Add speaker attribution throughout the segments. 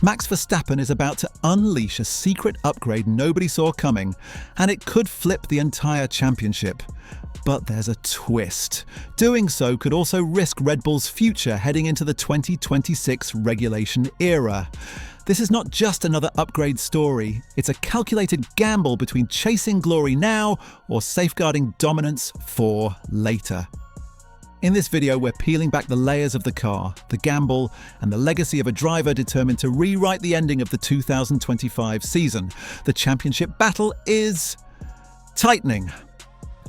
Speaker 1: Max Verstappen is about to unleash a secret upgrade nobody saw coming, and it could flip the entire championship. But there's a twist. Doing so could also risk Red Bull's future heading into the 2026 regulation era. This is not just another upgrade story, it's a calculated gamble between chasing glory now or safeguarding dominance for later. In this video, we're peeling back the layers of the car, the gamble, and the legacy of a driver determined to rewrite the ending of the 2025 season. The championship battle is tightening.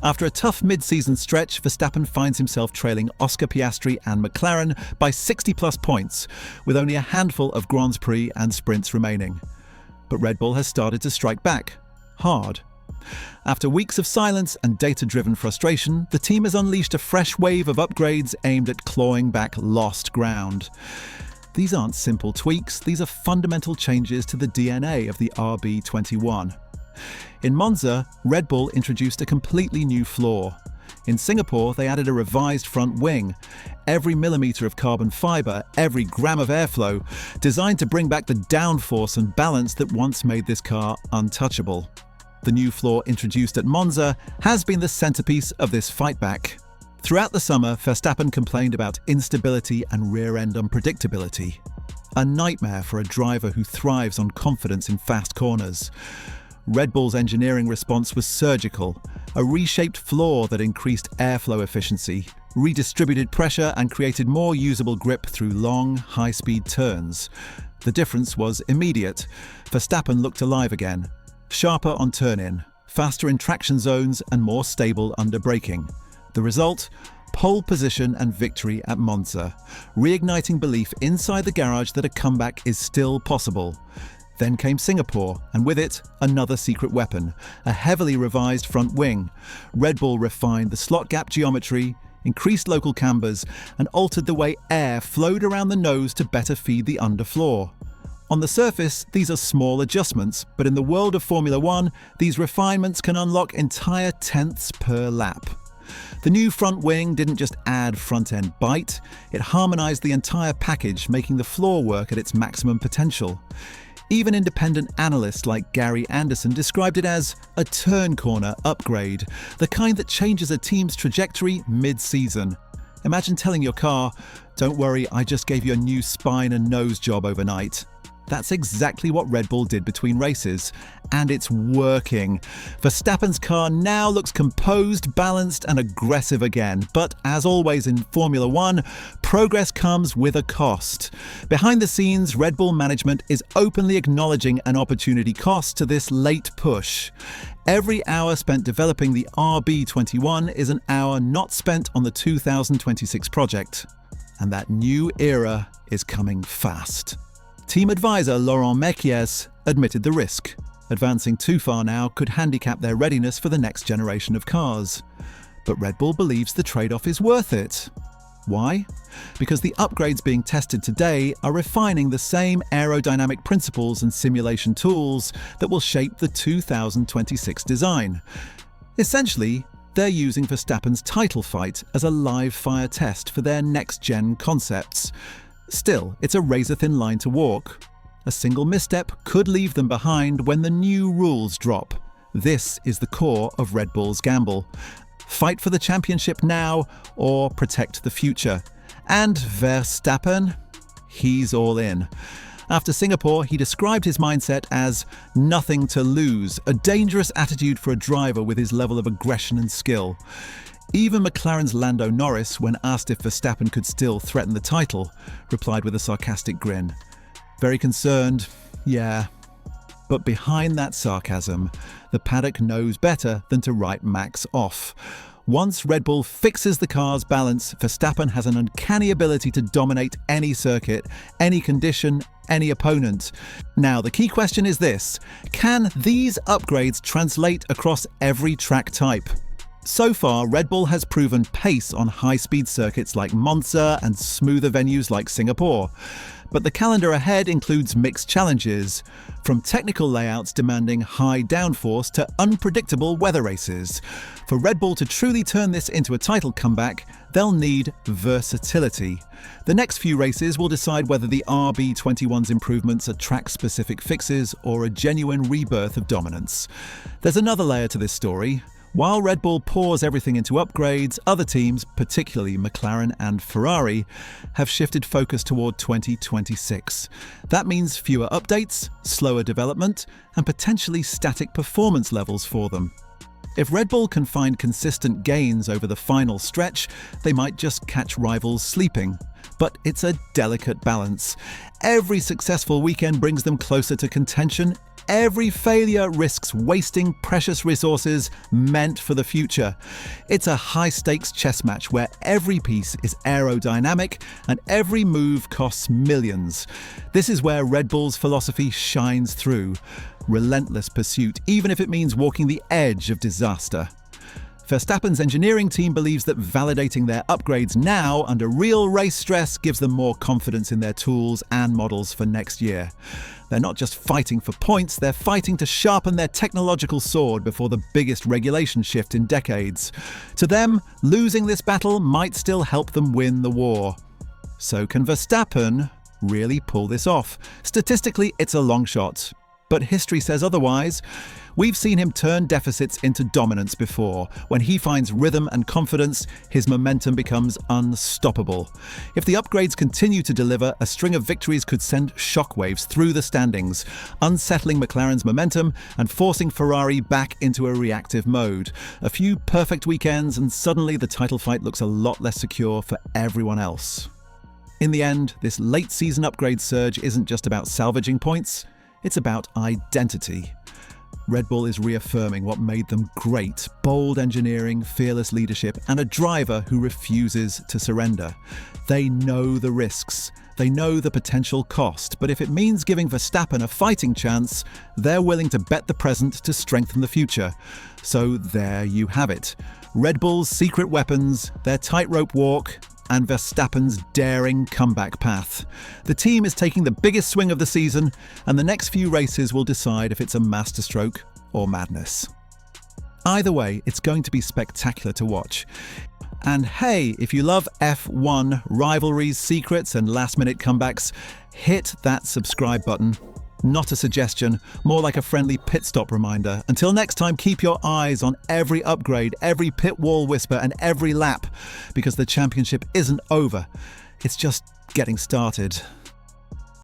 Speaker 1: After a tough mid-season stretch, Verstappen finds himself trailing Oscar Piastri and McLaren by 60-plus points, with only a handful of Grands Prix and sprints remaining. But Red Bull has started to strike back, hard. After weeks of silence and data-driven frustration, the team has unleashed a fresh wave of upgrades aimed at clawing back lost ground. These aren't simple tweaks, these are fundamental changes to the DNA of the RB21. In Monza, Red Bull introduced a completely new floor. In Singapore, they added a revised front wing. Every millimetre of carbon fibre, every gram of airflow, designed to bring back the downforce and balance that once made this car untouchable. The new floor introduced at Monza has been the centrepiece of this fight back. Throughout the summer, Verstappen complained about instability and rear-end unpredictability. A nightmare for a driver who thrives on confidence in fast corners. Red Bull's engineering response was surgical, a reshaped floor that increased airflow efficiency, redistributed pressure and created more usable grip through long, high-speed turns. The difference was immediate. Verstappen looked alive again, sharper on turn-in, faster in traction zones and more stable under braking. The result? Pole position and victory at Monza, reigniting belief inside the garage that a comeback is still possible. Then came Singapore, and with it, another secret weapon, a heavily revised front wing. Red Bull refined the slot gap geometry, increased local cambers, and altered the way air flowed around the nose to better feed the underfloor. On the surface, these are small adjustments, but in the world of Formula One, these refinements can unlock entire tenths per lap. The new front wing didn't just add front-end bite, it harmonized the entire package, making the floor work at its maximum potential. Even independent analysts like Gary Anderson described it as a turn corner upgrade, the kind that changes a team's trajectory mid-season. Imagine telling your car, "Don't worry, I just gave you a new spine and nose job overnight." That's exactly what Red Bull did between races, and it's working. Verstappen's car now looks composed, balanced, and aggressive again. But as always in Formula One, progress comes with a cost. Behind the scenes, Red Bull management is openly acknowledging an opportunity cost to this late push. Every hour spent developing the RB21 is an hour not spent on the 2026 project. And that new era is coming fast. Team advisor Laurent Mekies admitted the risk. Advancing too far now could handicap their readiness for the next generation of cars. But Red Bull believes the trade-off is worth it. Why? Because the upgrades being tested today are refining the same aerodynamic principles and simulation tools that will shape the 2026 design. Essentially, they're using Verstappen's title fight as a live-fire test for their next-gen concepts. Still, it's a razor-thin line to walk. A single misstep could leave them behind when the new rules drop. This is the core of Red Bull's gamble. Fight for the championship now or protect the future. And Verstappen? He's all in. After Singapore, he described his mindset as nothing to lose, a dangerous attitude for a driver with his level of aggression and skill. Even McLaren's Lando Norris, when asked if Verstappen could still threaten the title, replied with a sarcastic grin. Very concerned, yeah. But behind that sarcasm, the paddock knows better than to write Max off. Once Red Bull fixes the car's balance, Verstappen has an uncanny ability to dominate any circuit, any condition, any opponent. Now, the key question is this: can these upgrades translate across every track type? So far, Red Bull has proven pace on high-speed circuits like Monza and smoother venues like Singapore. But the calendar ahead includes mixed challenges, from technical layouts demanding high downforce to unpredictable weather races. For Red Bull to truly turn this into a title comeback, they'll need versatility. The next few races will decide whether the RB21's improvements are track-specific fixes or a genuine rebirth of dominance. There's another layer to this story. While Red Bull pours everything into upgrades, other teams, particularly McLaren and Ferrari, have shifted focus toward 2026. That means fewer updates, slower development, and potentially static performance levels for them. If Red Bull can find consistent gains over the final stretch, they might just catch rivals sleeping. But it's a delicate balance. Every successful weekend brings them closer to contention. Every failure risks wasting precious resources meant for the future. It's a high-stakes chess match where every piece is aerodynamic and every move costs millions. This is where Red Bull's philosophy shines through. Relentless pursuit, even if it means walking the edge of disaster. Verstappen's engineering team believes that validating their upgrades now under real race stress gives them more confidence in their tools and models for next year. They're not just fighting for points, they're fighting to sharpen their technological sword before the biggest regulation shift in decades. To them, losing this battle might still help them win the war. So can Verstappen really pull this off? Statistically, it's a long shot. But history says otherwise. We've seen him turn deficits into dominance before. When he finds rhythm and confidence, his momentum becomes unstoppable. If the upgrades continue to deliver, a string of victories could send shockwaves through the standings, unsettling McLaren's momentum and forcing Ferrari back into a reactive mode. A few perfect weekends and suddenly the title fight looks a lot less secure for everyone else. In the end, this late-season upgrade surge isn't just about salvaging points. It's about identity. Red Bull is reaffirming what made them great: bold engineering, fearless leadership, and a driver who refuses to surrender. They know the risks, they know the potential cost, but if it means giving Verstappen a fighting chance, they're willing to bet the present to strengthen the future. So there you have it. Red Bull's secret weapons, their tightrope walk, and Verstappen's daring comeback path. The team is taking the biggest swing of the season, and the next few races will decide if it's a masterstroke or madness. Either way, it's going to be spectacular to watch. And hey, if you love F1 rivalries, secrets, and last-minute comebacks, hit that subscribe button. Not a suggestion, more like a friendly pit stop reminder. Until next time, keep your eyes on every upgrade, every pit wall whisper, and every lap, because the championship isn't over. It's just getting started.